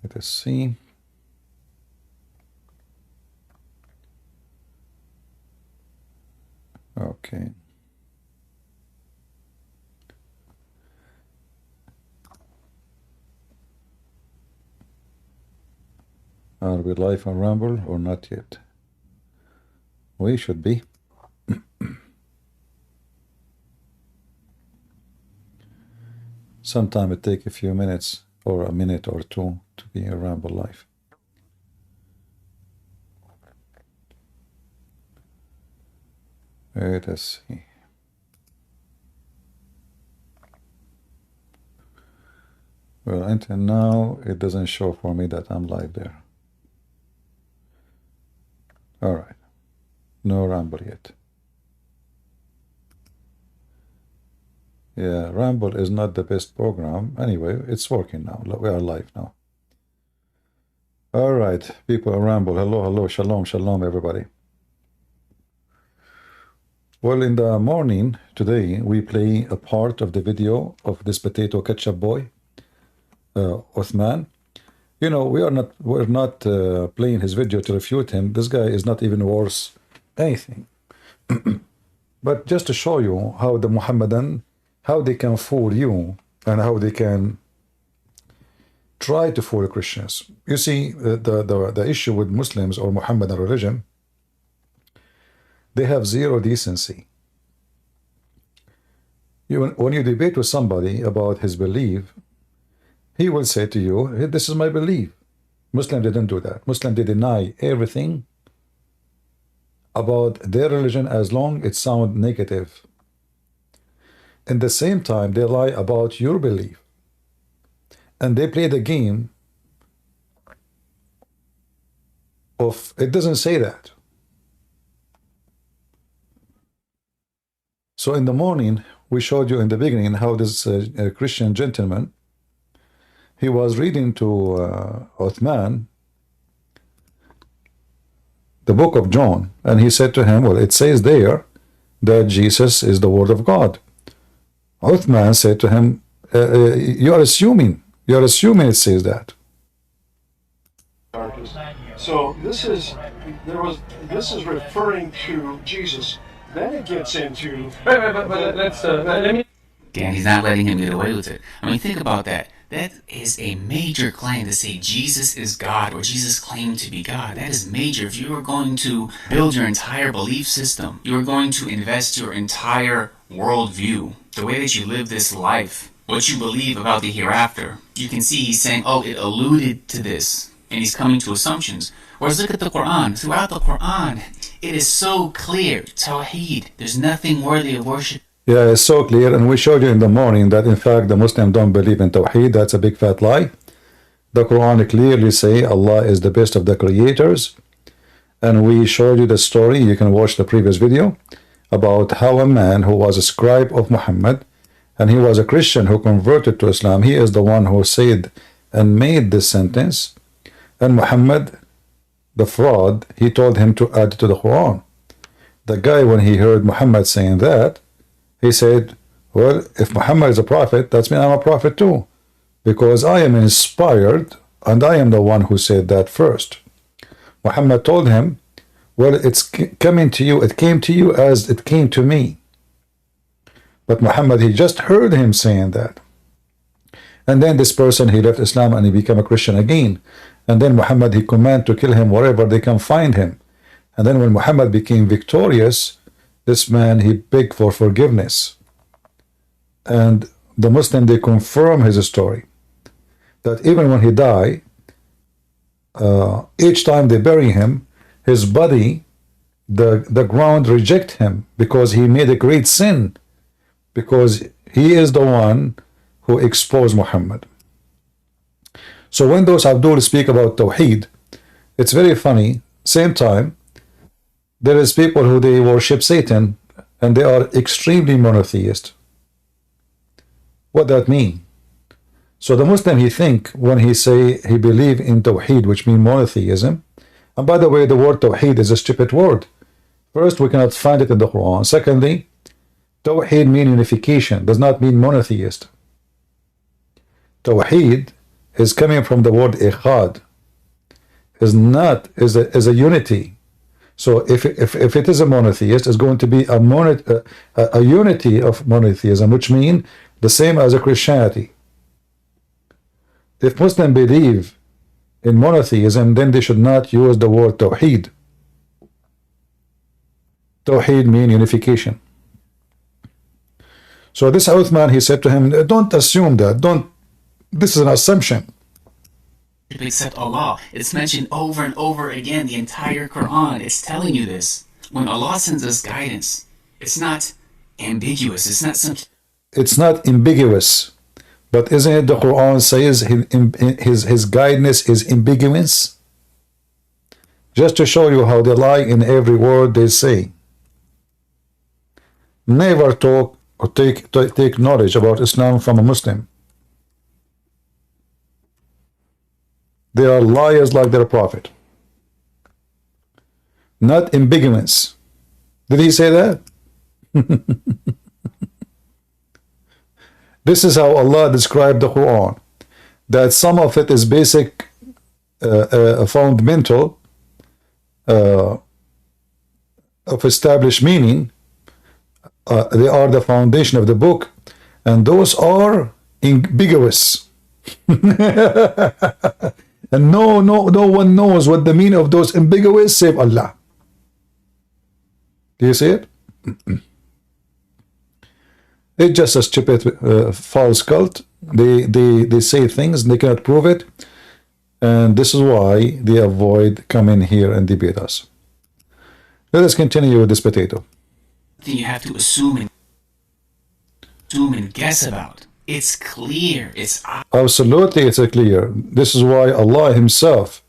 Let us see. Okay. Are we live on Rumble or not yet? We should be. Sometime it take a few minutes or a minute or two to be a Rumble live. Let us see. Well, until now it doesn't show for me that I'm live there. All right, no Rumble yet. Yeah, Rumble is not the best program. Anyway, it's working now. We are live now. All right, people of Rumble, hello, hello, shalom, shalom, everybody. Well, in the morning today, we play a part of the video of this potato ketchup boy, Uthman. You know, we're not playing his video to refute him. This guy is not even worth anything. But just to show you how the Muhammadan, how they can fool you and how they can try to fool Christians. You see, the issue with Muslims or Muhammadan religion, they have zero decency. When you debate with somebody about his belief, he will say to you, hey, this is my belief. Muslim didn't do that. Muslim, they deny everything about their religion as long it sounds negative. In the same time, they lie about your belief. And they play the game of, it doesn't say that. So in the morning, we showed you in the beginning how this Christian gentleman, he was reading to Uthman the book of John, and he said to him, well, it says there that Jesus is the word of God. Uthman said to him, you are assuming it says that. So this is referring to Jesus. Then it gets into but let me. And he's not letting him get away with it. I mean, think about that. That is a major claim to say Jesus is God or Jesus claimed to be God. That is major. If you are going to build your entire belief system, you are going to invest your entire worldview, the way that you live this life, what you believe about the hereafter. You can see he's saying, oh, it alluded to this. And he's coming to assumptions. Whereas look at the Quran. Throughout the Quran, it is so clear. Tawheed. There's nothing worthy of worship. Yeah, it's so clear, and we showed you in the morning that in fact the Muslims don't believe in Tawheed. That's a big fat lie. The Quran clearly say Allah is the best of the creators, and we showed you the story. You can watch the previous video about how a man who was a scribe of Muhammad, and he was a Christian who converted to Islam. He is the one who said and made this sentence, and Muhammad, the fraud, he told him to add to the Quran. The guy, when he heard Muhammad saying that, he said, well, if Muhammad is a prophet, that means I'm a prophet too, because I am inspired and I am the one who said that first. Muhammad told him, well, it's coming to you, it came to you as it came to me. But Muhammad, he just heard him saying that. And then this person, he left Islam and he became a Christian again. And then Muhammad, he commanded to kill him wherever they can find him. And then when Muhammad became victorious, this man, he begged for forgiveness. And the Muslim, they confirm his story. That even when he died, each time they bury him, his body, the ground reject him because he made a great sin. Because he is the one who exposed Muhammad. So when those Abdul speak about Tawheed, it's very funny. Same time, there is people who they worship Satan and they are extremely monotheist. What that mean? So the Muslim, he think when he say he believe in Tawheed, which mean monotheism, and by the way, the word Tawheed is a stupid word. First, we cannot find it in the Quran. Secondly, Tawheed mean unification, does not mean monotheist. Tawheed is coming from the word echad, is not is a unity. So if it is a monotheist, it's going to be a unity of monotheism, which means the same as a Christianity. If Muslims believe in monotheism, then they should not use the word tawheed. Tawheed means unification. So this Uthman, he said to him, don't assume that. This is an assumption. Except Allah. It's mentioned over and over again, the entire Quran. It's telling you this. When Allah sends us guidance, it's not ambiguous. It's not something. It's not ambiguous. But isn't it the Quran says his guidance is ambiguous? Just to show you how they lie in every word they say. Never talk or take knowledge about Islam from a Muslim. They are liars like their prophet. Not ambiguous. Did he say that? This is how Allah described the Quran. That some of it is basic, fundamental, of established meaning. They are the foundation of the book. And those are ambiguous. And no one knows what the meaning of those ambiguous save Allah. Do you see it? It's just a stupid false cult. They say things, they cannot prove it, and this is why they avoid coming here and debate us. Let us continue with this potato. You have to assume and guess about. It's clear. It's absolutely, it's clear. This is why Allah Himself,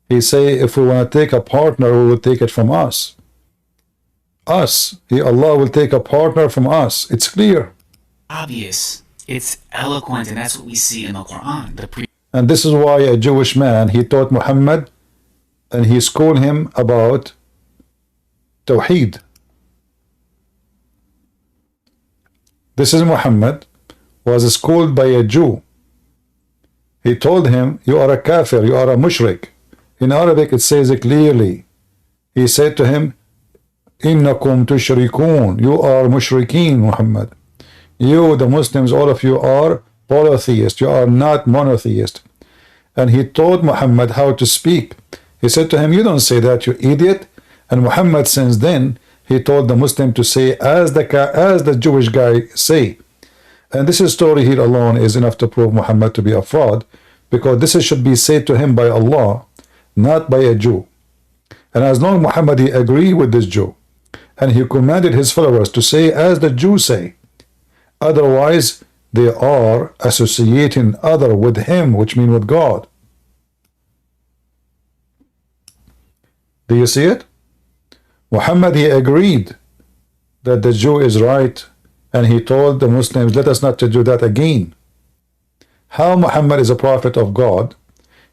He say, if we want to take a partner, we will take it from us. Allah will take a partner from us. It's clear. Obvious. It's eloquent, and that's what we see in the Quran. And this is why a Jewish man, he taught Muhammad, and he schooled him about Tawheed. This is Muhammad, was schooled by a Jew. He told him, you are a kafir, you are a mushrik. In Arabic it says it clearly. He said to him, Innakum tushrikun, you are mushrikeen, Muhammad. You, the Muslims, all of you are polytheist, you are not monotheist. And he taught Muhammad how to speak. He said to him, you don't say that, you idiot. And Muhammad, since then, he told the Muslim to say as the Jewish guy say. And this story here alone is enough to prove Muhammad to be a fraud, because this should be said to him by Allah, not by a Jew. And as long as Muhammad he agreed with this Jew, and he commanded his followers to say as the Jews say, otherwise they are associating other with him, which means with God. Do you see it? Muhammad he agreed that the Jew is right, and he told the Muslims, let us not to do that again. How Muhammad is a prophet of God,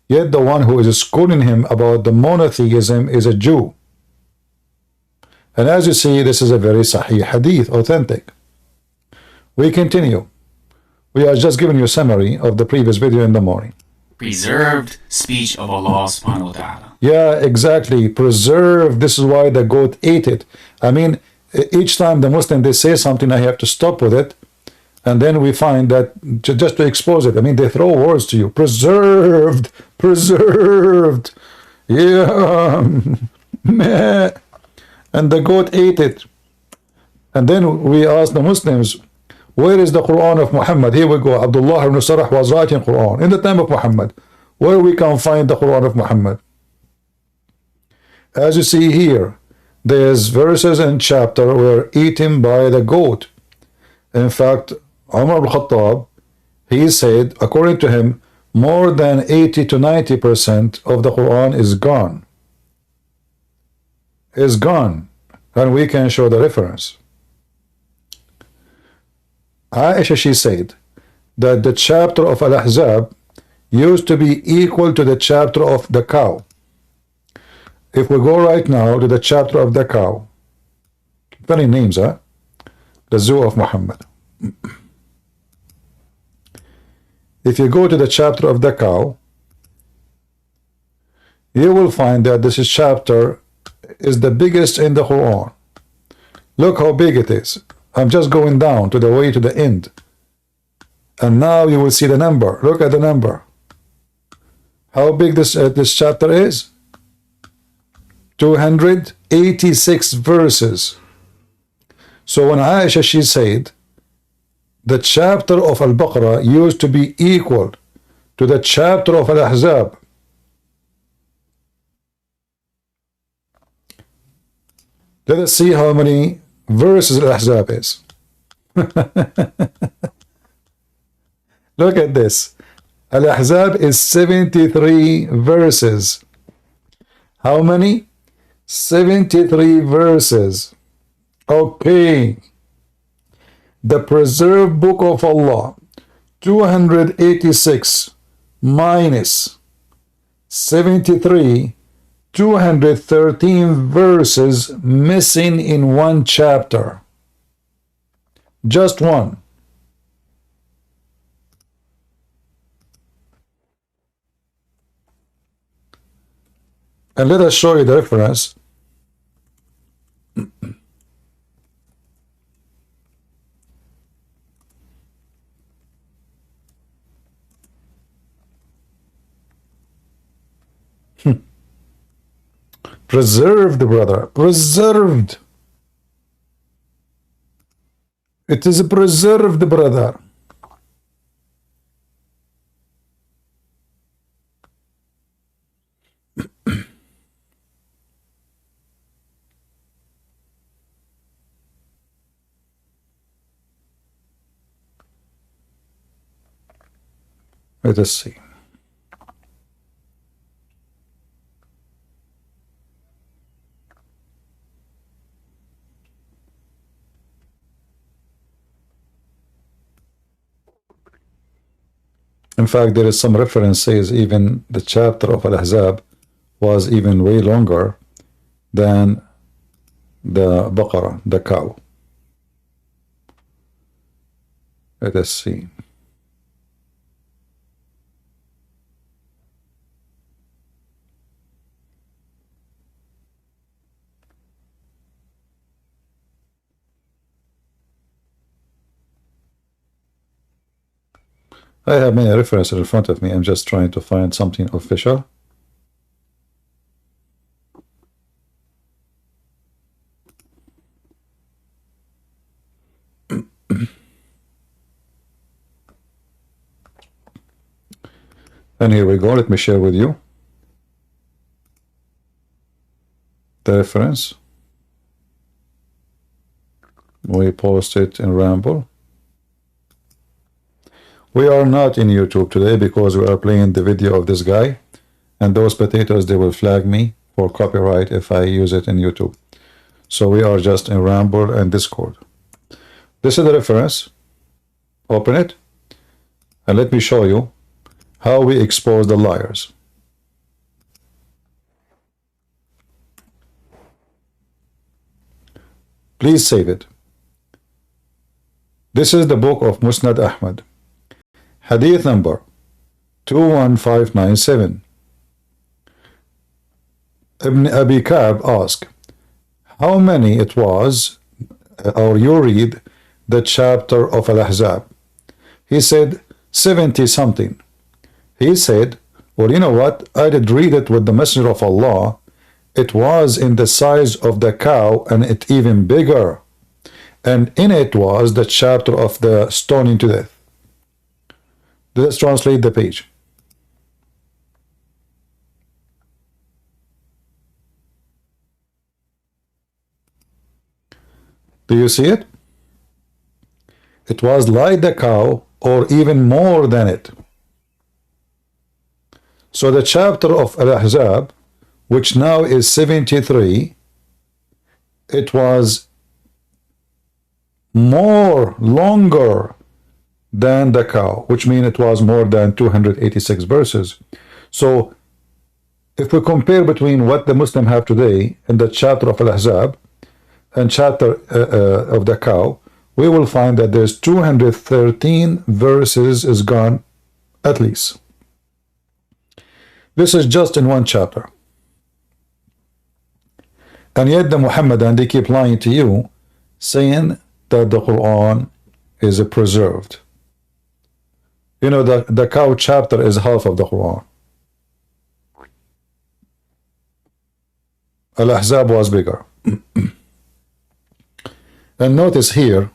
yet the one who is schooling him about the monotheism is a Jew. And as you see, this is a very sahih hadith, authentic. We continue. We are just giving you a summary of the previous video in the morning. Preserved speech of Allah subhanahu wa ta'ala. Yeah, exactly. Preserved. This is why the goat ate it. I mean, each time the Muslim, they say something, I have to stop with it. And then we find that just to expose it, I mean, they throw words to you. Preserved. Preserved. Yeah. Meh. And the goat ate it. And then we ask the Muslims, where is the Quran of Muhammad? Here we go. Abdullah ibn Sarah was writing Quran in the time of Muhammad. Where we can find the Quran of Muhammad? As you see here, there's verses and chapter were eaten by the goat. In fact, Umar al-Khattab, he said, according to him, more than 80 to 90% of the Quran is gone. Is gone. And we can show the reference. Aisha, she said that the chapter of Al-Ahzab used to be equal to the chapter of the cow. If we go right now to the chapter of the cow, funny names, huh? The zoo of Muhammad. if you go to the chapter of the cow, you will find that this chapter is the biggest in the Quran. Look how big it is. I'm just going down to the way to the end. And now you will see the number. Look at the number. How big this chapter is? 286 verses. So when Aisha, she said, the chapter of Al-Baqarah used to be equal to the chapter of Al-Ahzab. Let us see how many verses Al-Ahzab is. Look at this. Al-Ahzab is 73 verses. How many? 73 verses. Okay. The preserved book of Allah, 286 minus 73, 213 verses missing in one chapter. Just one. And let us show you the reference. Preserved, brother. Preserved. It is preserved, brother. Let us see. In fact, there is some reference says even the chapter of Al-Ahzab was even way longer than the Baqarah, the cow. Let us see. I have many references in front of me. I'm just trying to find something official. And here we go. Let me share with you the reference. We post it in Ramble. We are not in YouTube today because we are playing the video of this guy, and those potatoes, they will flag me for copyright if I use it in YouTube. So we are just in Ramble and Discord. This is the reference. Open it and let me show you how we expose the liars. Please save it. This is the book of Musnad Ahmed. Hadith number 21597. Ibn Abi Ka'b asked, how many it was, or you read the chapter of Al-Ahzab? He said, 70 something. He said, well, you know what? I did read it with the Messenger of Allah. It was in the size of the cow and it even bigger. And in it was the chapter of the stoning to death. Let's translate the page. Do you see it? It was like the cow or even more than it. So the chapter of Al-Ahzab, which now is 73, it was more longer than the cow, which means it was more than 286 verses. So if we compare between what the Muslim have today in the chapter of Al-Ahzab and chapter of the cow, we will find that there's 213 verses is gone at least. This is just in one chapter. And yet the Muhammadan, they keep lying to you, saying that the Quran is preserved. You know, the cow chapter is half of the Quran. Al-Ahzab was bigger. And notice here,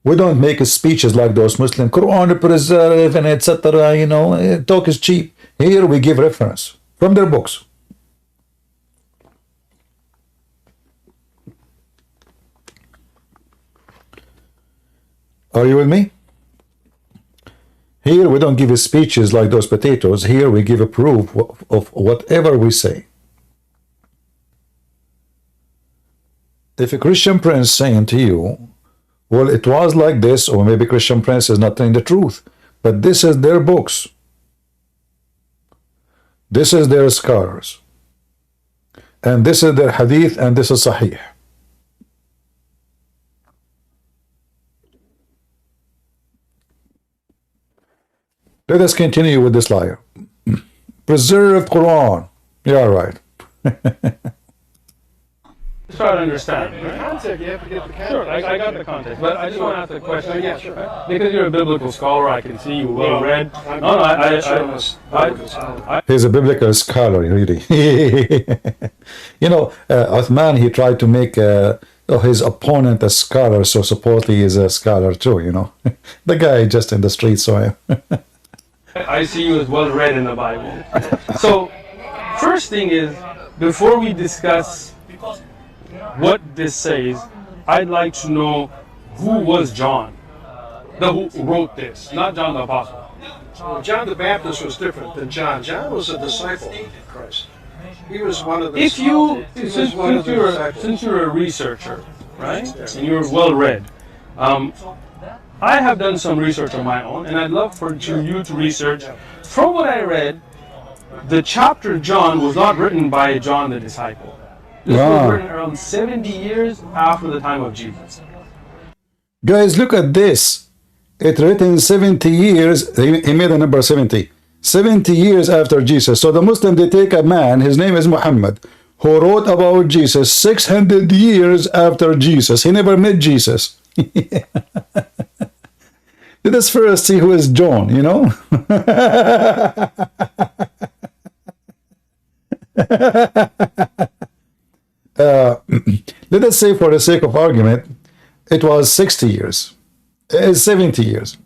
we don't make speeches like those Muslim Quran preserve and etc. You know, talk is cheap. Here we give reference from their books. Are you with me? Here we don't give speeches like those potatoes. Here we give a proof of whatever we say. If a Christian prince saying to you, well, it was like this, or maybe Christian prince is not telling the truth, but this is their books. This is their scholars. And this is their hadith, and this is sahih. Let us continue with this liar. Preserved Quran. Yeah, right. Try to understand. The context, you have to get the context. Sure, I got the context, but I just want to ask a question. Yeah, sure. Because you're a biblical scholar, I can see you well read. He's a biblical scholar, really. You know, Uthman, he tried to make his opponent a scholar, so supposedly he's a scholar too, you know. The guy just in the street, so I see you as well read in the Bible. So, first thing is, before we discuss what this says, I'd like to know who was John, who wrote this, not John the Apostle. John the Baptist was different than John. John was a disciple of Christ. He was one of the. If you, since you're a researcher, right, and you're well read, I have done some research on my own, and I'd love for you to research. From what I read, the chapter John was not written by John the disciple. This was written around 70 years after the time of Jesus. guys, look at this. It's written 70 years. He made the number 70. 70 years after Jesus. So the Muslim, they take a man, his name is Muhammad, who wrote about Jesus 600 years after Jesus. He never met Jesus. Let us first see who is John, you know. Let us say, for the sake of argument, it was 60 years, 70 years.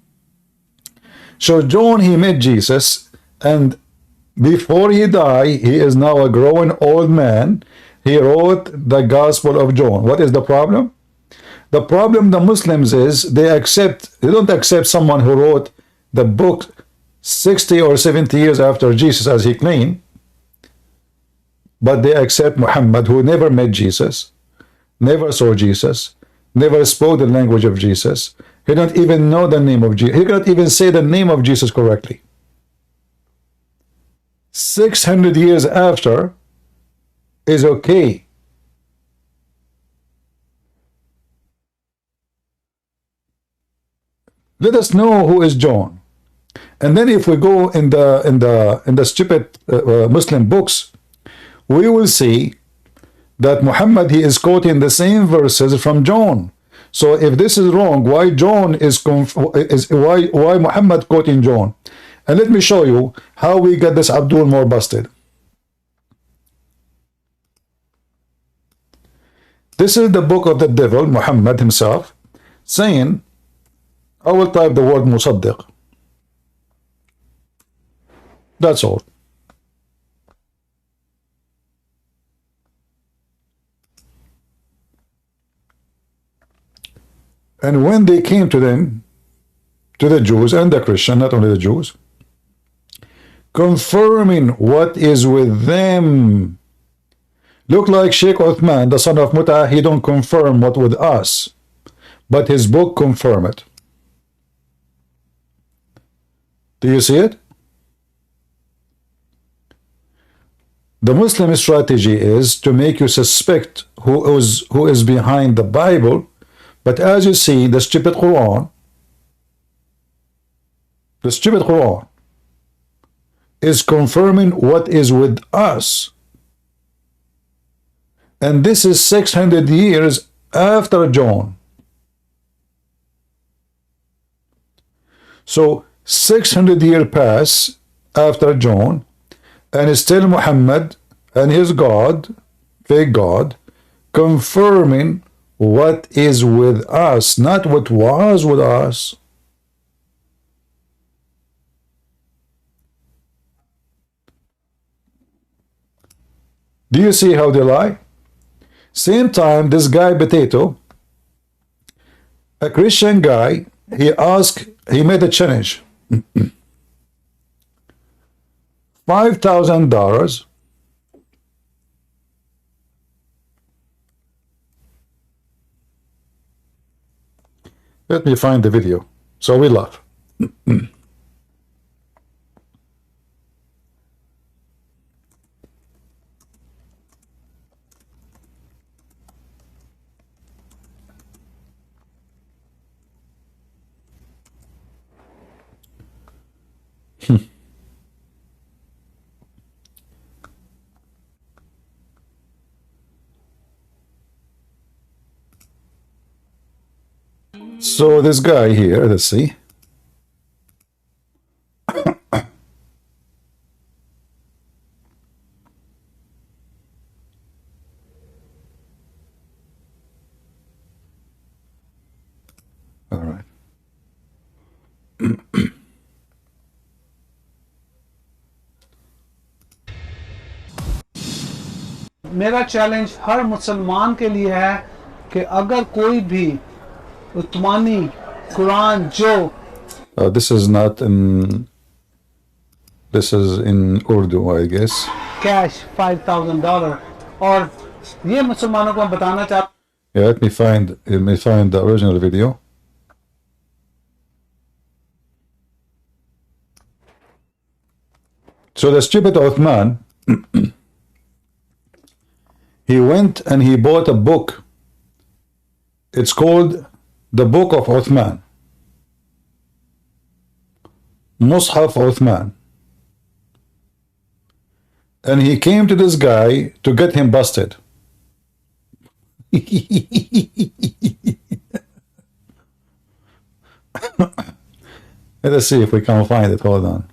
So John, he met Jesus, and before he died, he is now a grown old man. He wrote the Gospel of John. What is the problem? The problem the Muslims is they don't accept someone who wrote the book 60 or 70 years after Jesus, as he claimed, but they accept Muhammad, who never met Jesus, never saw Jesus, never spoke the language of Jesus. He don't even know the name of Jesus. He cannot even say the name of Jesus correctly. 600 years after is okay. Let us know who is John, and then if we go in the stupid Muslim books, we will see that Muhammad, he is quoting the same verses from John. So if this is wrong, why John why Muhammad quoting John? And let me show you how we get this Abdul more busted. This is the book of the devil, Muhammad himself, saying, I will type the word Musaddiq. That's all. And when they came to them, to the Jews and the Christian, not only the Jews, confirming what is with them. Look like Sheikh Uthman, the son of Mut'ah, he don't confirm what with us, but his book confirm it. Do you see it? The Muslim strategy is to make you suspect who is behind the Bible But as you see, the stupid Quran is confirming what is with us. And this is 600 years after John. So 600 years pass after John, and still Muhammad and his God, fake God, confirming what is with us, not what was with us. Do you see how they lie? Same time, this guy Potato, a Christian guy, he made a challenge. $5,000. Let me find the video. So we laugh. So this guy here, let's see. All right. मेरा challenge हर मुसलमान के लिए है कि अगर कोई भी उस्मानी कुरान जो this is not in, this is in Urdu, I guess. Cash $5,000 और ये मुसलमानों को हम बताना चाहते Yeah, let me find the original video. So the stupid Uthman, he went and he bought a book. It's called the Book of Uthman, Mus'haf Uthman. And he came to this guy to get him busted. Let us see if we can find it. Hold on.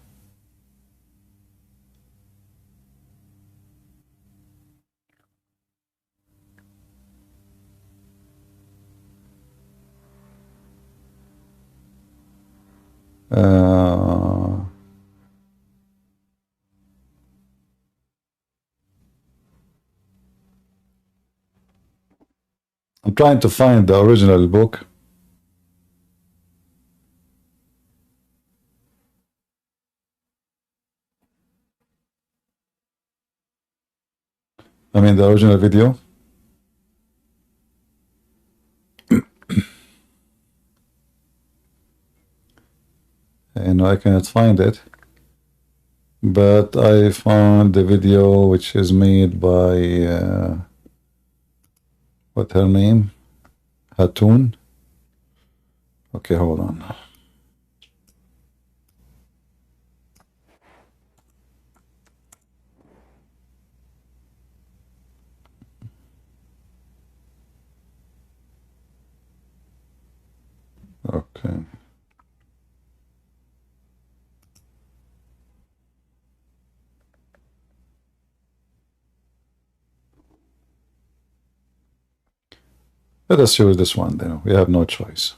I'm trying to find the original book. I mean the original video. And I cannot find it, but I found the video which is made by what's her name? Hatun. Okay, hold on. Okay. Let us use this one then. We have no choice.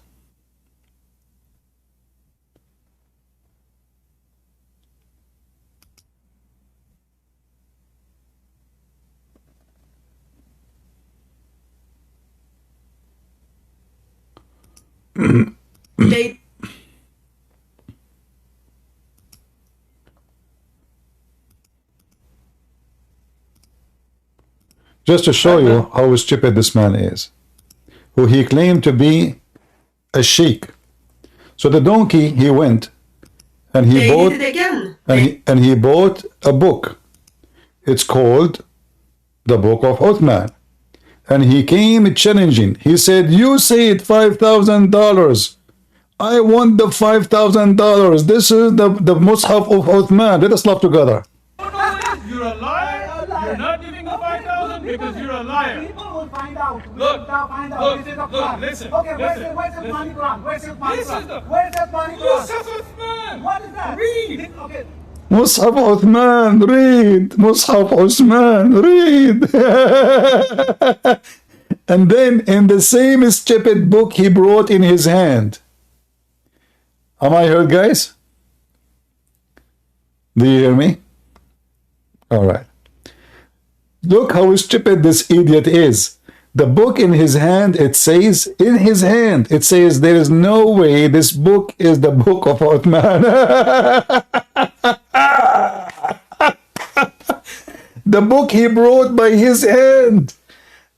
Just to show you how stupid this man is, who he claimed to be a sheikh. So the donkey, he went and he bought and he bought a book. It's called the Book of Uthman, and he came challenging. He said, you said $5,000. I want the $5,000. This is the Mus'haf of Uthman. Let us laugh together. You're a liar. You're not giving the 5,000 because you're a liar. People will find out. Look, This is the Quran. listen. Okay, where's listen, the money Quran? Where's the money This is Quran? the- Where's that money Quran? Mus'haf Uthman. What is that? Read. Okay. Mus'haf Uthman, read. Mus'haf Uthman, read. And then in the same stupid book he brought in his hand. Am I heard, guys? Do you hear me? All right. Look how stupid this idiot is. The book in his hand, it says, in his hand, it says, there is no way this book is the book of Uthman. The book he brought by his hand.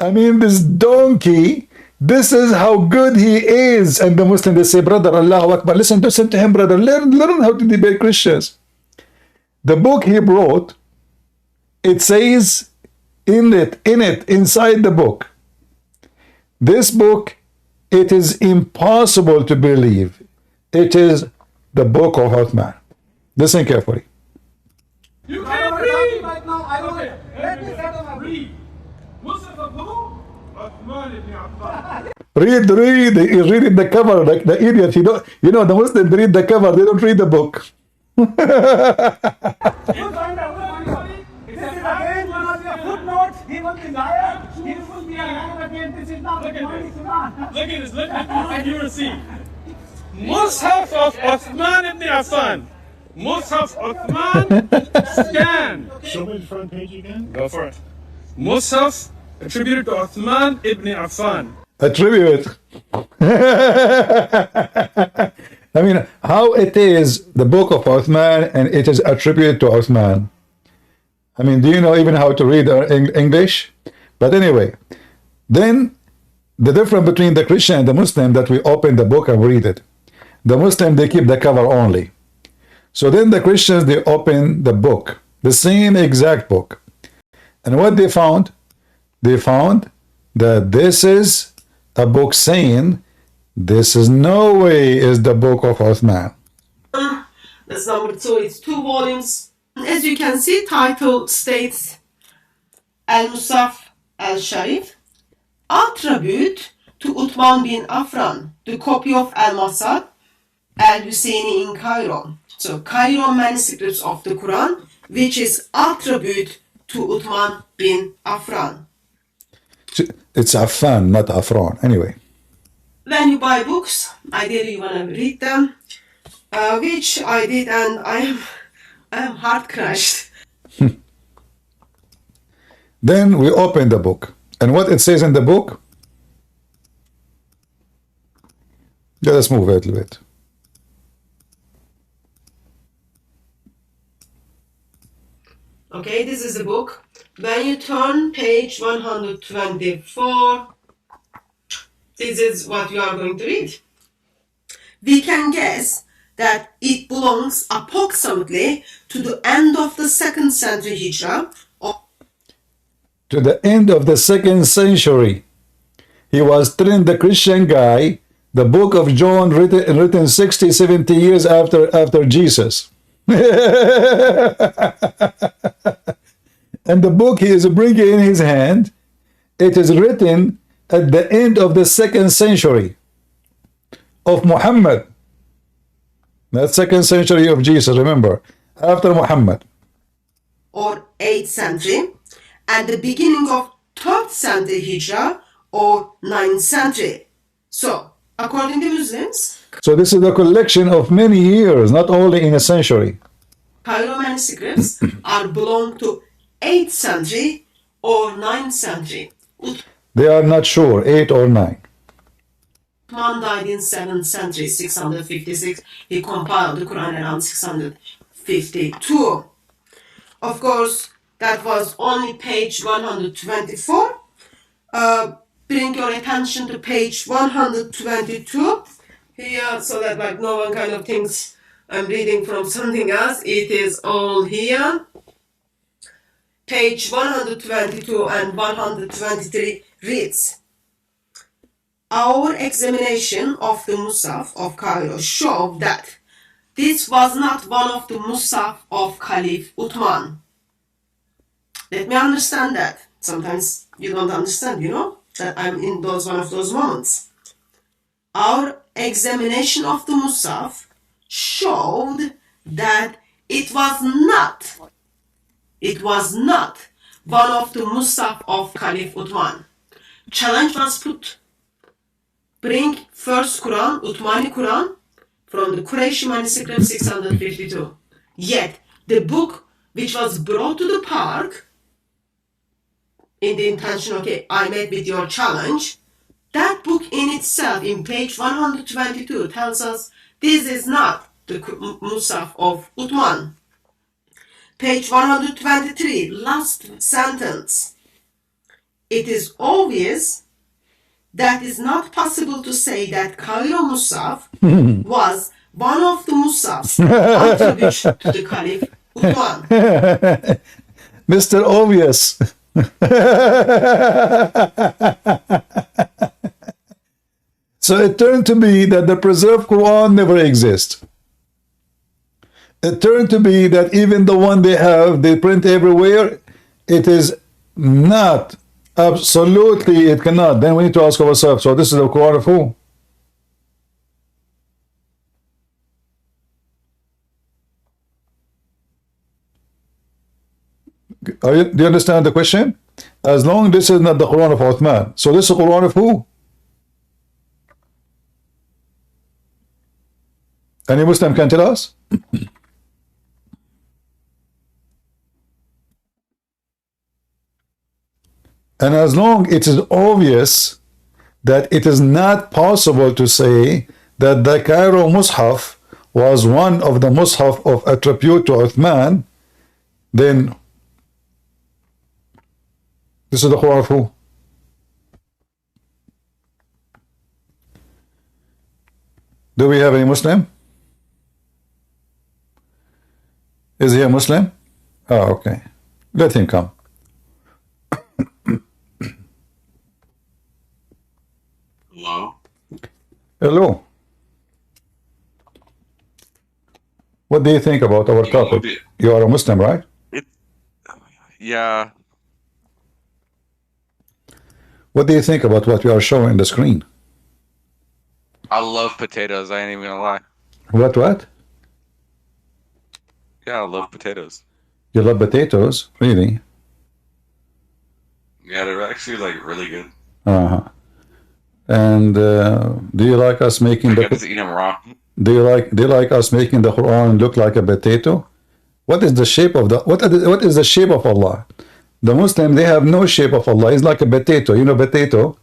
I mean, this donkey, this is how good he is. And the Muslims, they say, brother, Allahu Akbar. Listen to him, brother. Learn how to debate Christians. The book he brought, it says inside the book, this book, it is impossible to believe. It is the book of Uthman. Listen carefully. You I don't can't want to talk to you read. right now. I don't want Okay. to. Let me settle my Read. Mus'haf of who? Uthman ibn Affan. He's reading the cover like the idiot. The Muslims read the cover, they don't read the book. We'll find out. We'll find out. This is again one of your footnotes. He will be liar. He will be a liar again. This is not the money Quran. Look at this. Look at you will see. Mus'haf of Uthman ibn Affan. Mus'haf Uthman, scan. Show me the front page again. Go for it. Mus'haf attributed to Uthman ibn Affan. Attribute. I mean, how it is the book of Uthman and it is attributed to Uthman. I mean, do you know even how to read English? But anyway, then the difference between the Christian and the Muslim, that we open the book and read it. The Muslim, they keep the cover only. So then the Christians, they open the book, the same exact book. And what they found? They found that this is a book saying, this is no way is the book of Uthman. That's number 2. It's 2 volumes. As you can see, title states Al-Musaf Al-Sharif, attribute to Uthman bin Affan, the copy of Al-Masad Al-Husseini in Cairo. So Cairo manuscripts of the Quran, which is attribute to Uthman bin Affan. It's Affan, not Afran. Anyway. When you buy books, ideally you want to read them, which I did, and I am heart crushed. Then we open the book. And what it says in the book? Let us move a little bit. Okay, this is the book. When you turn page 124, this is what you are going to read. We can guess that it belongs approximately to the end of the 2nd century Hijab. To the end of the 2nd century. He was telling the Christian guy the book of John written 60, 70 years after Jesus. And the book he is bringing in his hand, it is written at the end of the 2nd century of Muhammad. That 2nd century of Jesus, remember, after Muhammad. Or 8th century, and the beginning of 3rd century Hijra or 9th century. So, according to Muslims, So this is a collection of many years, not only in a century. Cairo manuscripts are belong to 8th century or 9th century. They are not sure, 8 or 9. Uthman died in 7th century, 656. He compiled the Quran around 652. Of course, that was only page 124. Bring your attention to page 122 here, so that like no one kind of thinks I'm reading from something else. It is all here. Page 122 and 123, reads, our examination of the Musaf of Cairo showed that this was not one of the Musaf of Caliph Uthman. Let me understand that. Sometimes you don't understand, that I'm in one of those moments. Our examination of the Musaf showed that it was not one of the Musaf of Caliph Uthman. Challenge was put. Bring first Quran, Uthmani Quran, from the Qurayshi manuscript 652. Yet, the book which was brought to the park, in the intention, okay, I made with your challenge, that book in itself, in page 122, tells us this is not the Musaf of Uthman. Page 123, last sentence. It is obvious that it's not possible to say that Cairo Musaf was one of the Musafs attributed to the Caliph Uthman. Mr. Obvious. So it turned to be that the preserved Quran never exists. It turned to be that even the one they print everywhere, it is not. Absolutely, it cannot. Then we need to ask ourselves, so this is the Quran of who? Do you understand the question? As long as this is not the Quran of Uthman, so this is the Quran of who? Any Muslim can tell us? And as long it is obvious that it is not possible to say that the Cairo Mus'haf was one of the Mus'haf of attribute to Uthman, then this is the Quran of who? Do we have any Muslim? Is he a Muslim? Oh, okay. Let him come. Hello? Hello. What do you think about our topic? You are a Muslim, right? Yeah. What do you think about what we are showing on the screen? I love potatoes. I ain't even gonna lie. What? Yeah, I love potatoes. You love potatoes? Really? Yeah, they're actually like really good. Uh-huh. And do you like us making I just eat them raw. do you like us making the Quran look like a potato? What is the shape of what is the shape of Allah? The Muslim, they have no shape of Allah. It's like a potato. You know, potato,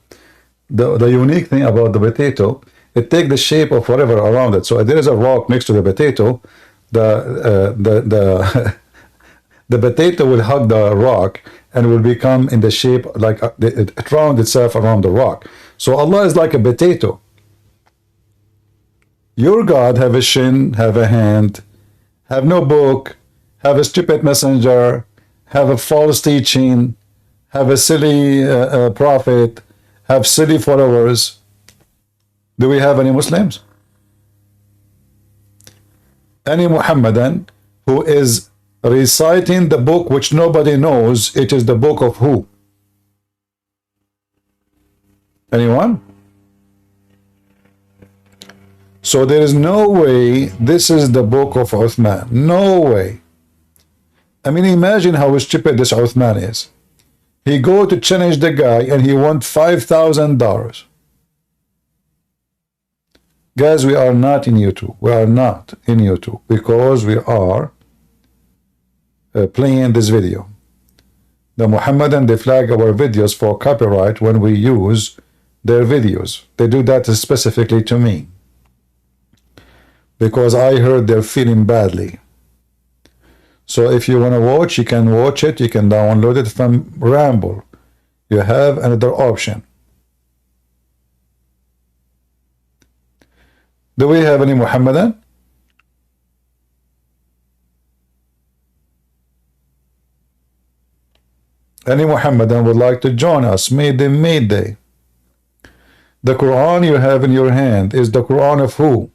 the unique thing about the potato, it takes the shape of whatever around it. So if there is a rock next to the potato, the potato will hug the rock and will become in the shape like it round itself around the rock. So Allah is like a potato. Your God have a shin, have a hand, have no book, have a stupid messenger, have a false teaching, have a silly prophet, have silly followers. Do we have any Muslims? Any Muhammadan who is reciting the book which nobody knows, it is the book of who? Anyone? So there is no way this is the book of Uthman. No way. I mean, imagine how stupid this Uthman is. He go to challenge the guy and he want $5,000. Guys, we are not in YouTube. We are not in YouTube because we are playing this video. The Muhammadan, they flag our videos for copyright when we use their videos. They do that specifically to me because I heard they're feeling badly. So if you want to watch, you can watch it. You can download it from Ramble. You have another option. Do we have any Muhammadan? Any Muhammadan would like to join us? Mayday. The Quran you have in your hand is the Quran of who?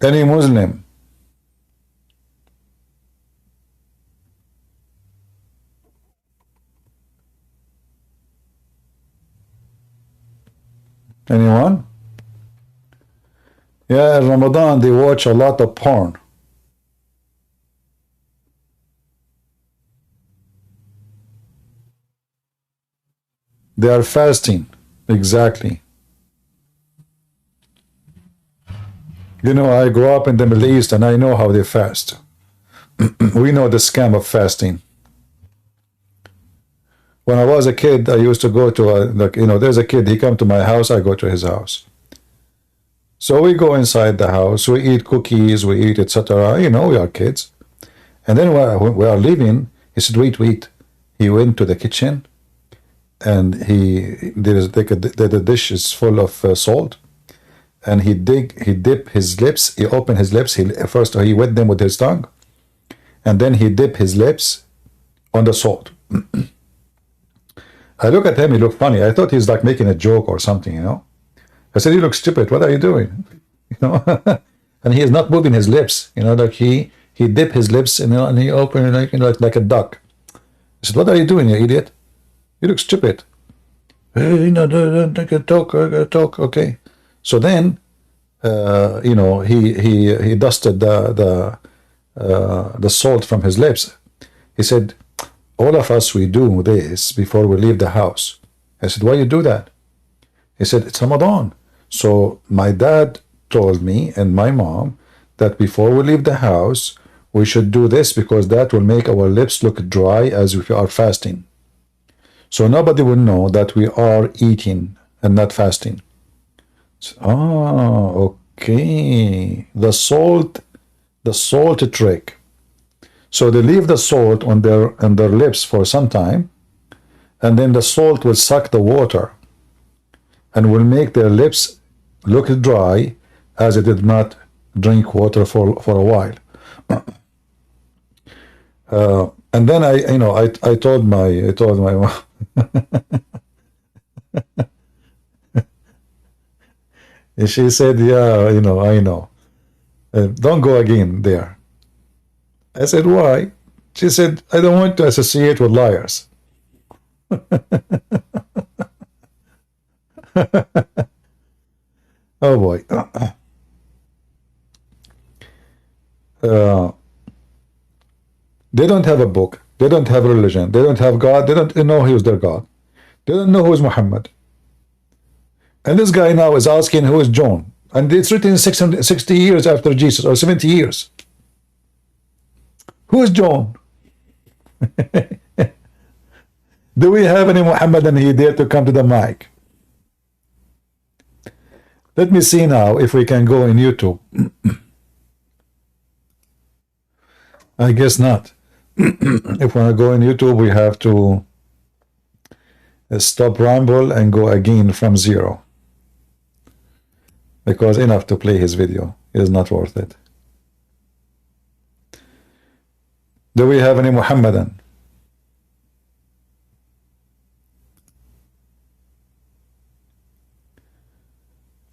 Any Muslim? Anyone? Yeah, in Ramadan they watch a lot of porn. They are fasting. Exactly. You know, I grew up in the Middle East and I know how they fast. We know the scam of fasting. When I was a kid, I used to go to there's a kid, he come to my house, I go to his house. So we go inside the house, we eat cookies, we eat etc. You know, we are kids. And then when we are leaving, he said, wait. He went to the kitchen and the dish is full of salt. And he dip his lips, he opened his lips, first he wet them with his tongue. And then he dip his lips on the salt. I look at him, he looked funny. I thought he's like making a joke or something, you know. I said, you look stupid, what are you doing? You know, and he is not moving his lips, you know, like he dip his lips, you know, and he opened like a duck. I said, what are you doing, you idiot? You look stupid. Hey, you know, talk, okay. So then, you know, he dusted the salt from his lips. He said, all of us, we do this before we leave the house. I said, why you do that? He said, it's Ramadan. So my dad told me and my mom that before we leave the house, we should do this because that will make our lips look dry as if we are fasting. So nobody will know that we are eating and not fasting. Oh, okay. The salt trick. So they leave the salt on their lips for some time, and then the salt will suck the water and will make their lips look dry as it did not drink water for a while. And then I told my mom. And she said, yeah, you know, I know. Don't go again there. I said, why? She said, I don't want to associate with liars. Oh boy. They don't have a book. They don't have religion. They don't have God. They don't know who is their God. They don't know who is Muhammad. And this guy now is asking who is John. And it's written 660 years after Jesus, or 70 years. Who is John? Do we have any Muhammadan here dare to come to the mic? Let me see now if we can go in YouTube. I guess not. If we want to go in YouTube, we have to stop Rumble and go again from zero. Because enough to play his video is not worth it. Do we have any Muhammadan?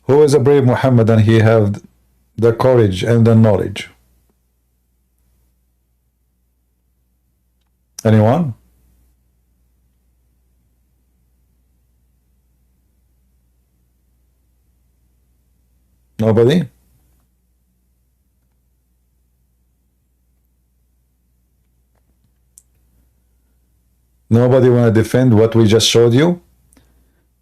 Who is a brave Muhammadan? He have the courage and the knowledge. Anyone? Nobody? Nobody want to defend what we just showed you?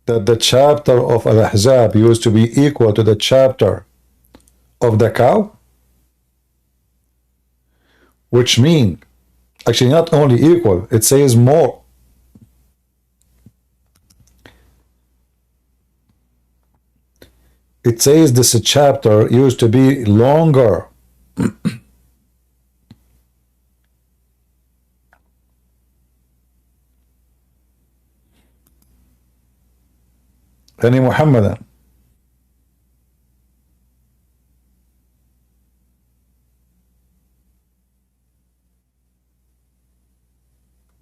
That the chapter of Al-Ahzab used to be equal to the chapter of the cow? Which mean, actually not only equal, it says more. It says this chapter used to be longer. Any Muhammadan?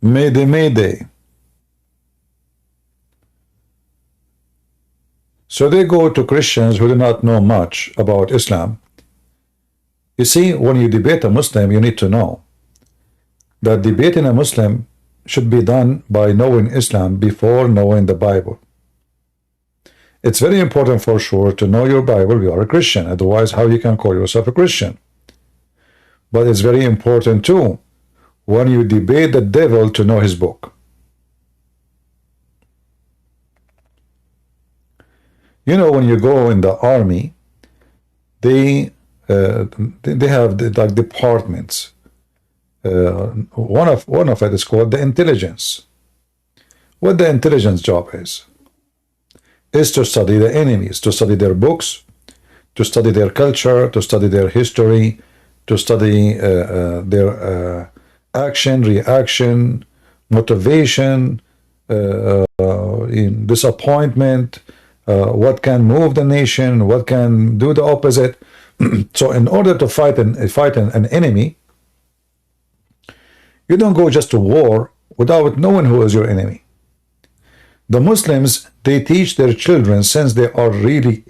Mayday, mayday. So they go to Christians who do not know much about Islam. You see, when you debate a Muslim, you need to know that debating a Muslim should be done by knowing Islam before knowing the Bible. It's very important for sure to know your Bible. You are a Christian. Otherwise, how you can call yourself a Christian? But it's very important too, when you debate the devil, to know his book. You know, when you go in the army, they have like departments. One of it is called the intelligence. What the intelligence job is to study the enemies, to study their books, to study their culture, to study their history, to study their action, reaction, motivation, disappointment, what can move the nation, what can do the opposite. So in order to fight an enemy, you don't go just to war without knowing who is your enemy. The Muslims, they teach their children since they are really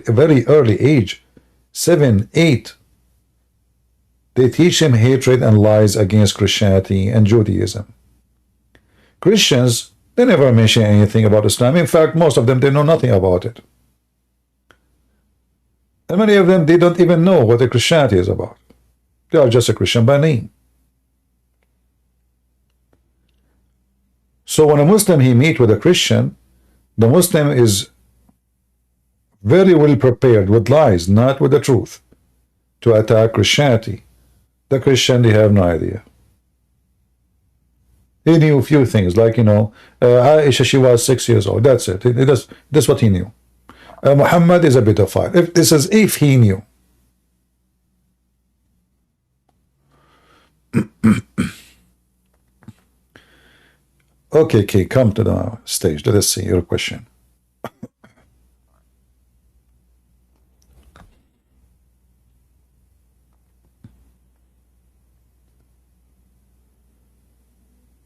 very early age, 7, 8. They teach them hatred and lies against Christianity and Judaism. Christians, they never mention anything about Islam. In fact, most of them, they know nothing about it. And many of them, they don't even know what the Christianity is about. They are just a Christian by name. So when a Muslim, he meet with a Christian, the Muslim is very well prepared with lies, not with the truth, to attack Christianity. The Christian, they have no idea. He knew a few things, like, you know, Aisha, she was 6 years old. That's it. That's what he knew. Muhammad is a pedophile. If he knew. Okay, come to the stage. Let us see your question.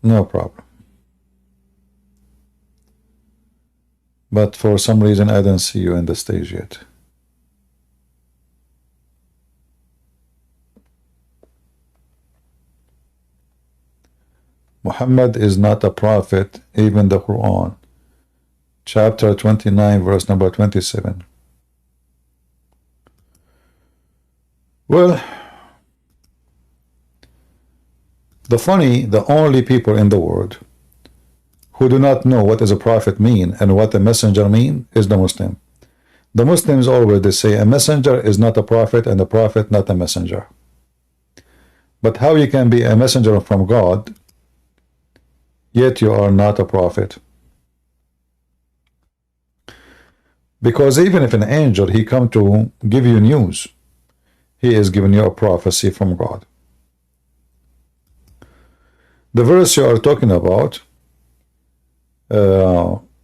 No problem. But for some reason, I don't see you in the stage yet. Muhammad is not a prophet, even the Quran. Chapter 29, verse number 27. Well, the only people in the world who do not know what does a prophet mean and what a messenger mean is the Muslim. The Muslims always they say a messenger is not a prophet and a prophet not a messenger. But how you can be a messenger from God, yet you are not a prophet? Because even if an angel, he come to give you news, he is giving you a prophecy from God. The verse you are talking about,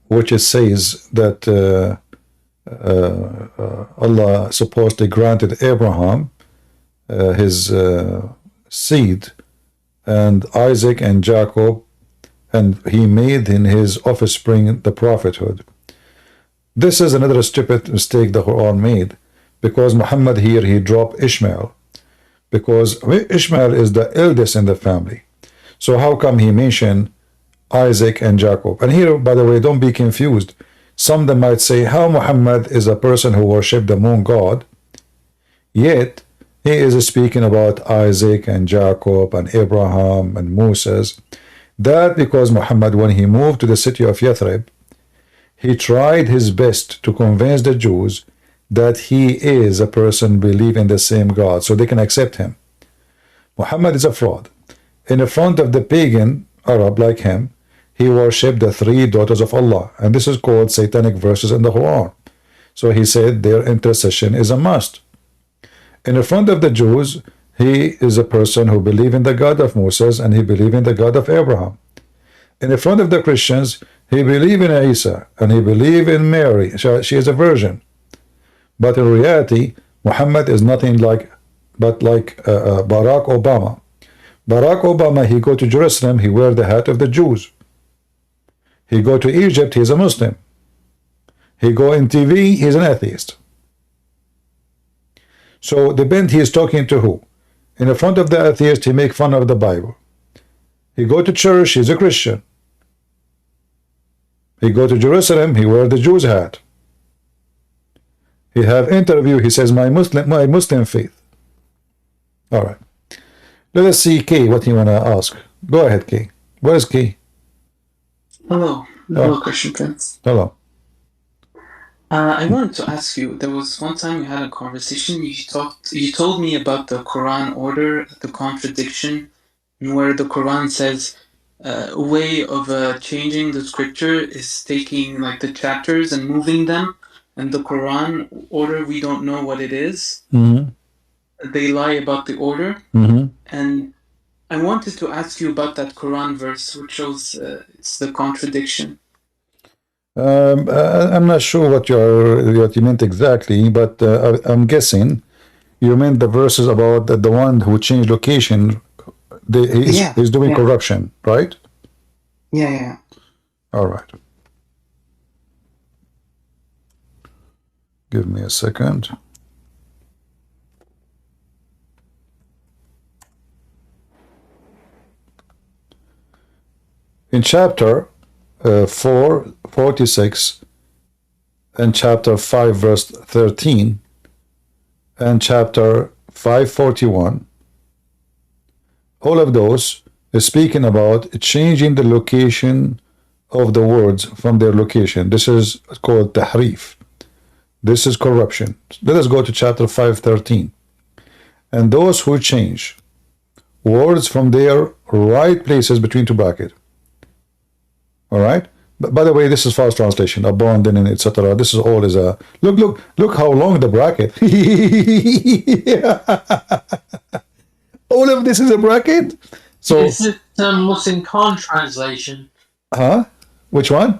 which it says that Allah supposedly granted Abraham his seed, and Isaac and Jacob, and he made in his offspring the prophethood. This is another stupid mistake the Quran made, because Muhammad here, he dropped Ishmael, because Ishmael is the eldest in the family. So how come he mentioned Isaac and Jacob? And here, by the way, don't be confused. Some of them might say, how Muhammad is a person who worshipped the moon god, yet he is speaking about Isaac and Jacob and Abraham and Moses. That because Muhammad, when he moved to the city of Yathrib, he tried his best to convince the Jews that he is a person believe in the same God, so they can accept him. Muhammad is a fraud. In front of the pagan Arab like him, he worshipped the 3 daughters of Allah, and this is called satanic verses in the Quran. So he said their intercession is a must. In front of the Jews, he is a person who believe in the God of Moses and he believe in the God of Abraham. In front of the Christians, he believe in Isa and he believe in Mary. She is a virgin. But in reality, Muhammad is nothing like Barack Obama. Barack Obama, he go to Jerusalem, he wear the hat of the Jews. He go to Egypt, he's a Muslim. He go in TV, he's an atheist. So depend he is talking to who. In the front of the atheist, he make fun of the Bible. He go to church, he's a Christian. He go to Jerusalem, he wear the Jews hat. He have interview, he says my Muslim faith. All right. Let us see Kay, what you want to ask. Go ahead, Kay. Where is Kay? Hello. Hello, Christian Prince. Hello. I wanted to ask you, there was one time we had a conversation, you told me about the Quran order, the contradiction, and where the Quran says a way of changing the scripture is taking like the chapters and moving them, and the Quran order, we don't know what it is. Mm-hmm. They lie about the order. Mm-hmm. And I wanted to ask you about that Quran verse, which shows it's the contradiction. I'm not sure what you meant exactly, but I'm guessing you meant the verses about the one who changed location. He's doing corruption, right? Yeah. All right. Give me a second. In chapter 4:46 and chapter 5 verse 13 and chapter 5:41, all of those is speaking about changing the location of the words from their location. This is called tahrif. This is corruption. Let us go to chapter 5:13. And those who change words from their right places between two brackets. All right. But by the way, this is false translation, abandon, etc. This is all is a look how long the bracket. All of this is a bracket. So is it Muslim Khan translation? Huh? Which one?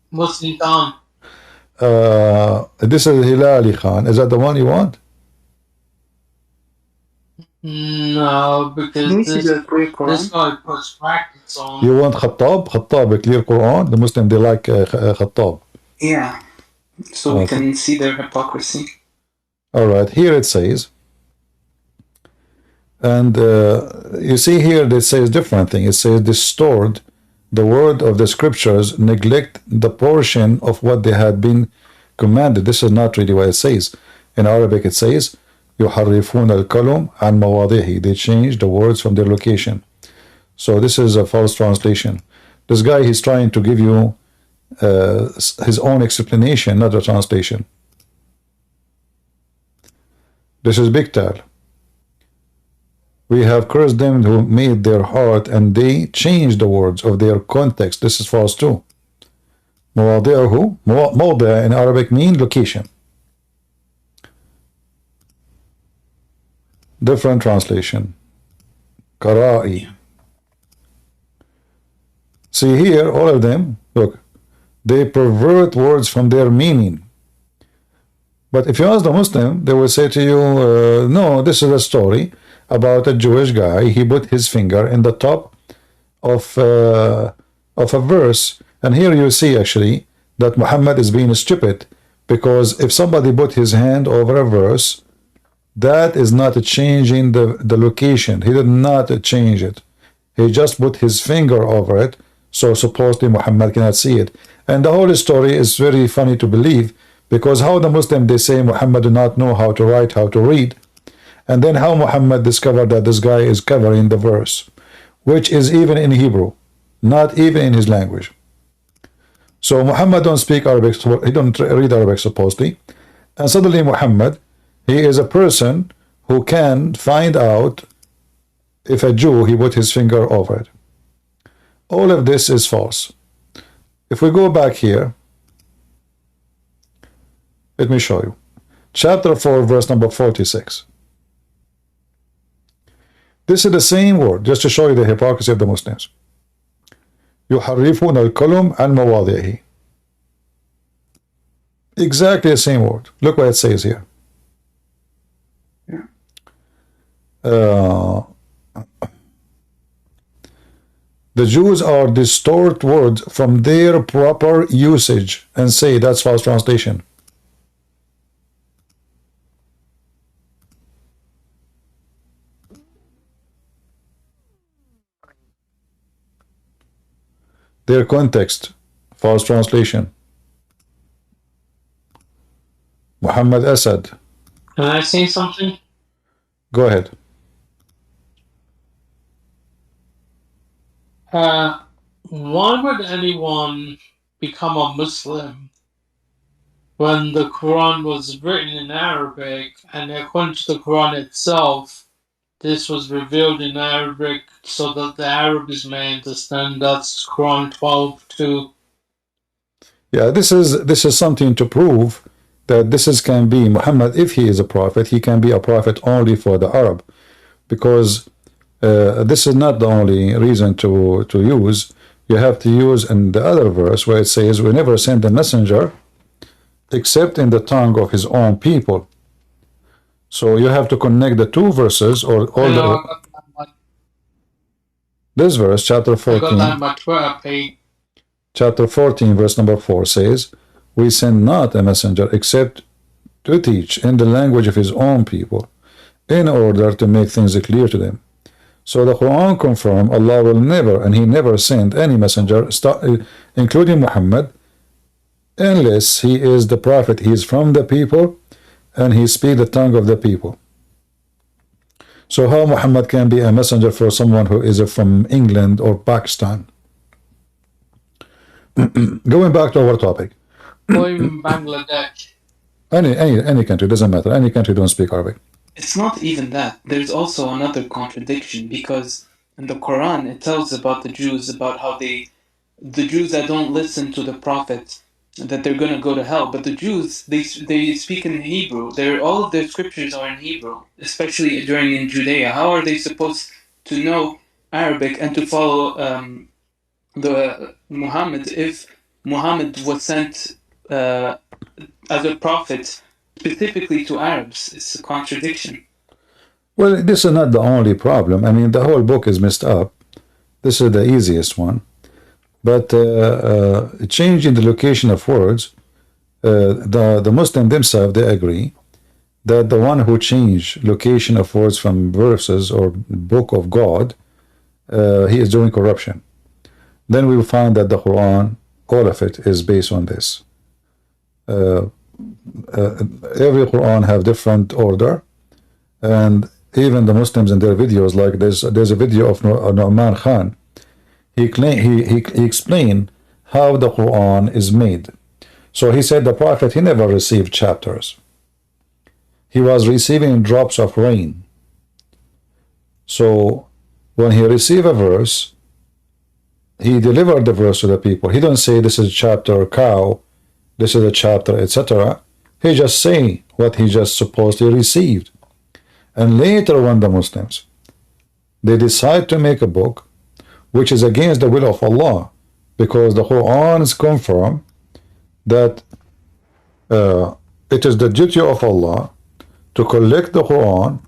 Muslim Khan. This is Hilali Khan. Is that the one you want? No, because this guy puts brackets on. You want Khattab? Khattab, a clear Quran. The Muslim, they like Khattab. Yeah. So we can see their hypocrisy. All right. Here it says, and you see here it says different thing. It says distorted the word of the scriptures, neglect the portion of what they had been commanded. This is not really what it says. In Arabic it says, يحرفون الكلم عن مواضعه. They change the words from their location. So this is a false translation. This guy, he's trying to give you his own explanation, not a translation. This is big tal. We have cursed them who made their heart and they changed the words of their context. This is false too. مواضعه, موضع in Arabic mean location. Different translation. Qara'i. See here, all of them, look, they pervert words from their meaning. But if you ask the Muslim, they will say to you, no, this is a story about a Jewish guy. He put his finger in the top of a verse. And here you see actually that Muhammad is being stupid, because if somebody put his hand over a verse, that is not changing the location. He did not change it. He just put his finger over it, so supposedly Muhammad cannot see it. And the whole story is very funny to believe, because how the Muslim, they say Muhammad do not know how to write, how to read, and then how Muhammad discovered that this guy is covering the verse, which is even in Hebrew, not even in his language. So Muhammad don't speak Arabic, he don't read Arabic supposedly, and suddenly Muhammad, he is a person who can find out if a Jew, he put his finger over it. All of this is false. If we go back here, let me show you. Chapter 4, verse number 46. This is the same word, just to show you the hypocrisy of the Muslims. يحرفون الكلم عن مواضعه. Exactly the same word. Look what it says here. The Jews are distort words from their proper usage and say that's false translation. Their context, false translation. Muhammad Asad. Can I say something? Go ahead. Why would anyone become a Muslim when the Quran was written in Arabic, and according to the Quran itself, this was revealed in Arabic so that the Arabs may understand? That's Quran 12:2. Yeah, this is something to prove that can be Muhammad. If he is a prophet, he can be a prophet only for the Arab, because this is not the only reason to use. You have to use in the other verse where it says, "We never send a messenger except in the tongue of his own people." So you have to connect the two verses, or all this verse, chapter 14. I got that on my Twitter page. Chapter 14, verse number 4 says, "We send not a messenger except to teach in the language of his own people, in order to make things clear to them." So the Quran confirms Allah will never, and He never send any messenger, including Muhammad, unless he is the prophet. He is from the people, and he speaks the tongue of the people. So how Muhammad can be a messenger for someone who is from England or Pakistan? Going back to our topic. Or even Bangladesh. Any country, doesn't matter. Any country don't speak Arabic. It's not even that. There's also another contradiction, because in the Quran it tells about the Jews, about how the Jews that don't listen to the Prophet, that they're going to go to hell. But the Jews, they speak in Hebrew. All of their scriptures are in Hebrew, especially in Judea. How are they supposed to know Arabic and to follow the Muhammad if Muhammad was sent as a prophet specifically to Arabs? It's a contradiction. Well, this is not the only problem. I mean, the whole book is messed up. This is the easiest one. But changing the location of words, the Muslims themselves, they agree that the one who changed location of words from verses or book of God, he is doing corruption. Then we will find that the Quran, all of it, is based on this. Every Quran have different order, and even the Muslims in their videos, like there's a video of Nu'man Khan. He explained how the Quran is made. So he said the Prophet, he never received chapters. He was receiving drops of rain. So when he received a verse, he delivered the verse to the people. He don't say this is chapter cow, this is a chapter, etc. He just say what he just supposedly received. And later when the Muslims, they decide to make a book which is against the will of Allah, because the Quran is confirmed that it is the duty of Allah to collect the Quran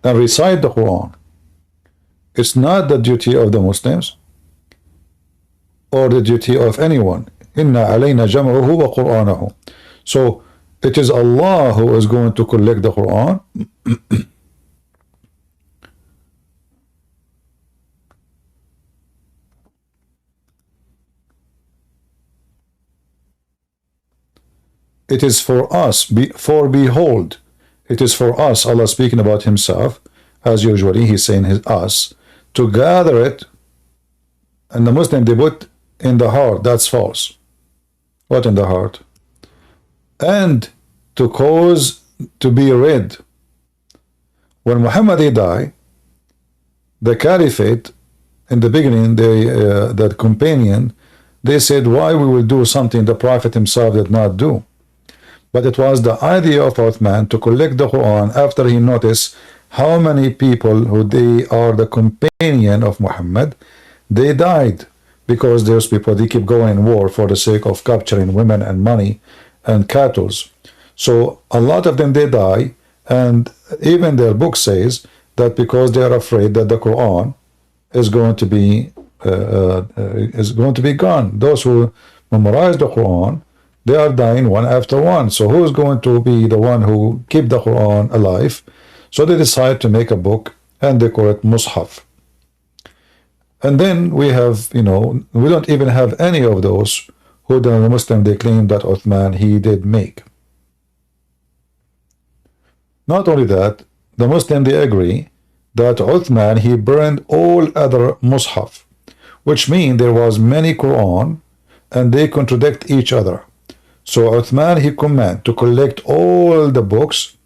and recite the Quran. It's not the duty of the Muslims or the duty of anyone. Inna alayna jam'uhu wa Qur'anahu. So it is Allah who is going to collect the Quran. It is for us, for behold, it is for us, Allah speaking about himself, as usually he's saying us, to gather it, and the Muslim, they put in the heart. That's false. What in the heart? And to cause to be read. When Muhammad died, the caliphate, in the beginning, that companion, they said, why we will do something the Prophet himself did not do? But it was the idea of Uthman to collect the Quran after he noticed how many people who they are the companion of Muhammad, they died, because those people, they keep going in war for the sake of capturing women and money and cattle. So a lot of them, they die, and even their book says that because they are afraid that the Quran is going to be gone. Those who memorize the Quran, they are dying one after one. So who is going to be the one who keep the Quran alive? So they decide to make a book and they call it Mus'haf. And then we have, we don't even have any of those who the Muslim they claim that Uthman he did make. Not only that, the Muslim they agree that Uthman he burned all other Mus'haf, which means there was many Quran and they contradict each other. So Uthman he command to collect all the books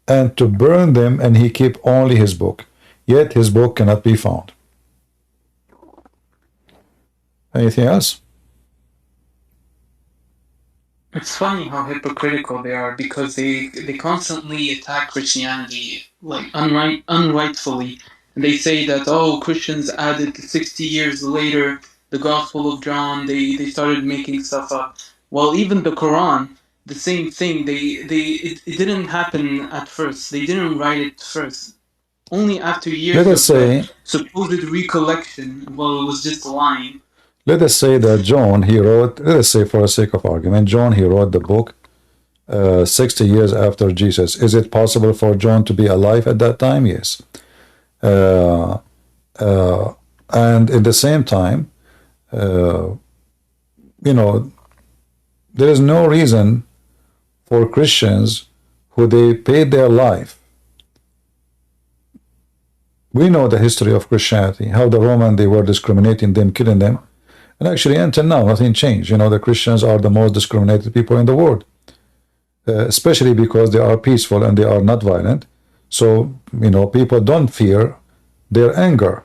and to burn them, and he keep only his book. Yet his book cannot be found. Anything else? It's funny how hypocritical they are, because they constantly attack Christianity like unrightfully. And they say that, oh, Christians added 60 years later the Gospel of John, they started making stuff up. Well, even the Quran, the same thing. It didn't happen at first. They didn't write it first. Only after years Let us say, supposed recollection, well, it was just lying. Let us say that John he wrote. Let us say, for the sake of argument, John he wrote the book 60 years after Jesus. Is it possible for John to be alive at that time? Yes. And at the same time, there is no reason for Christians who they paid their life. We know the history of Christianity, how the Roman they were discriminating them, killing them, and actually until now nothing changed. The Christians are the most discriminated people in the world, especially because they are peaceful and they are not violent. So people don't fear their anger.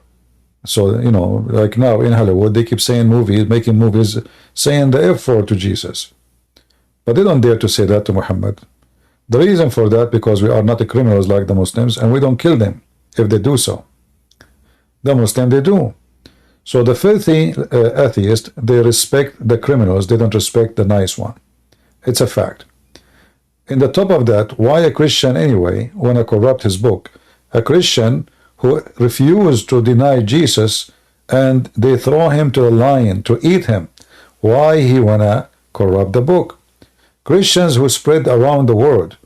So like now in Hollywood they keep saying making movies saying the F word to Jesus, but they don't dare to say that to Muhammad. The reason for that, because we are not criminals like the Muslims, and we don't kill them if they do so. The Muslim they do. So the filthy atheist, they respect the criminals, they don't respect the nice one. It's a fact. In the top of that, why a Christian anyway wanna corrupt his book? A Christian who refused to deny Jesus and they throw him to a lion to eat him. Why he wanna corrupt the book? Christians who spread around the world,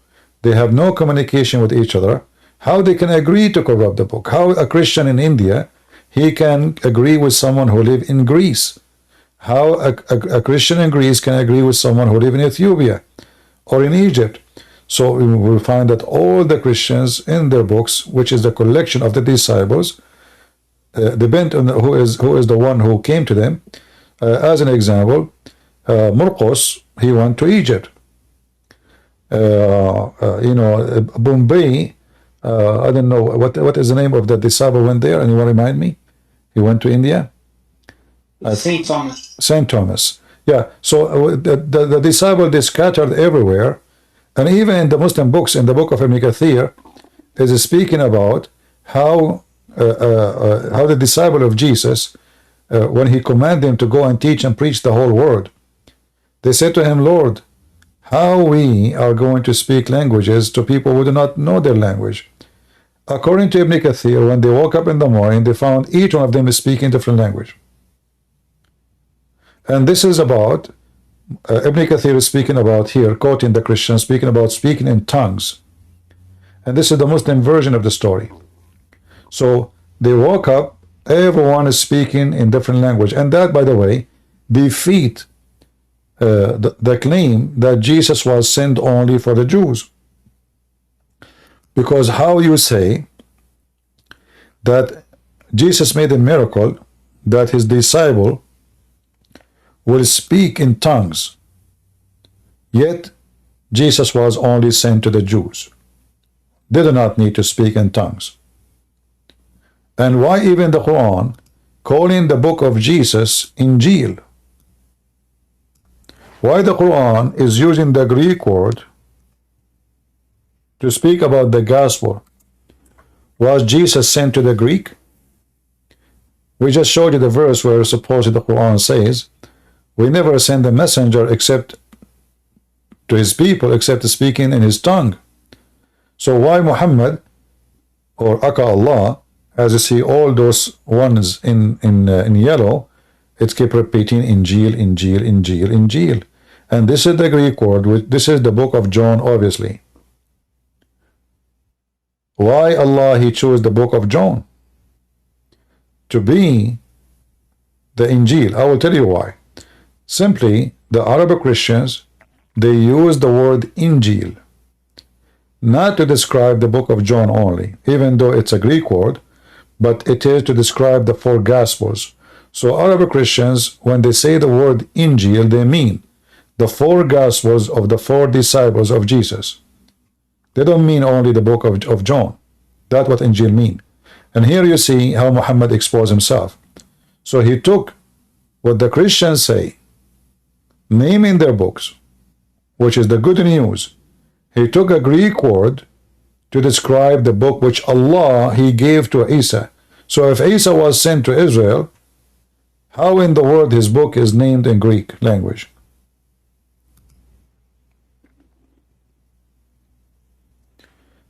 they have no communication with each other. How they can agree to corrupt the book? How a Christian in India, he can agree with someone who live in Greece? How a Christian in Greece can agree with someone who live in Ethiopia or in Egypt? So we will find that all the Christians in their books, which is the collection of the disciples, depend on who is the one who came to them. As an example, Marcos, he went to Egypt. Bombay, I don't know what is the name of the disciple went there. Anyone remind me? He went to India. Saint Thomas. Saint Thomas. Yeah. So the disciple they scattered everywhere, and even in the Muslim books, in the book of Ibn Kathir, is speaking about how the disciple of Jesus, when he commanded them to go and teach and preach the whole world, they said to him, Lord, how we are going to speak languages to people who do not know their language? According to Ibn Kathir, when they woke up in the morning, they found each one of them is speaking different language. And this is about, Ibn Kathir is speaking about here, quoting the Christians, speaking about speaking in tongues. And this is the Muslim version of the story. So they woke up, everyone is speaking in different language. And that, by the way, defeat the claim that Jesus was sent only for the Jews. Because how you say that Jesus made a miracle that his disciple will speak in tongues, yet Jesus was only sent to the Jews. They do not need to speak in tongues. And why even the Quran calling the book of Jesus Injil? Why the Quran is using the Greek word to speak about the gospel? Was Jesus sent to the Greek? We just showed you the verse where supposedly the Quran says, we never send a messenger except to his people, except speaking in his tongue. So why Muhammad or Aka Allah As you see, all those ones in yellow, it keep repeating Injil, Injil, Injil, Injil. And this is the Greek word. This is the book of John, obviously. Why Allah He chose the book of John to be the Injil? I will tell you why. Simply, the Arab Christians, they use the word Injil not to describe the book of John only, even though it's a Greek word, but it is to describe the 4 Gospels. So Arab Christians, when they say the word Injil, they mean the 4 Gospels of the 4 disciples of Jesus. They don't mean only the book of John. That's what Injil mean. And here you see how Muhammad exposed himself. So he took what the Christians say, naming their books, which is the good news. He took a Greek word to describe the book which Allah He gave to Isa. So if Isa was sent to Israel, how in the world his book is named in Greek language?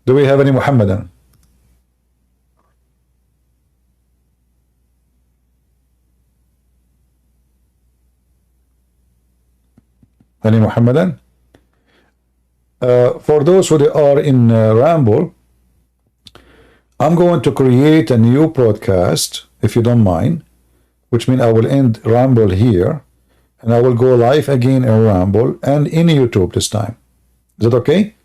Do we have any Muhammadan? Any Muhammadan? For those who are in Ramble, I'm going to create a new broadcast, if you don't mind, which means I will end Ramble here, and I will go live again in Ramble and in YouTube this time. Is that okay?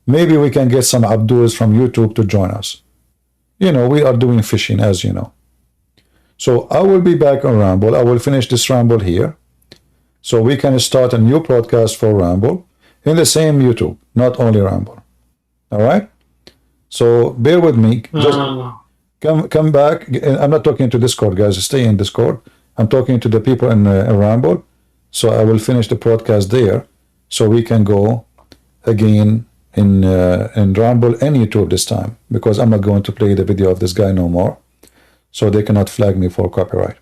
Maybe we can get some Abduls from YouTube to join us. You know, we are doing fishing, as you know. So I will be back on Ramble. I will finish this Ramble here. So we can start a new broadcast for Ramble in the same YouTube, not only Ramble. All right? So bear with me. Just come back. I'm not talking to Discord, guys. Stay in Discord. I'm talking to the people in Ramble. So I will finish the broadcast there, so we can go again in Ramble and YouTube this time, because I'm not going to play the video of this guy no more, so they cannot flag me for copyright.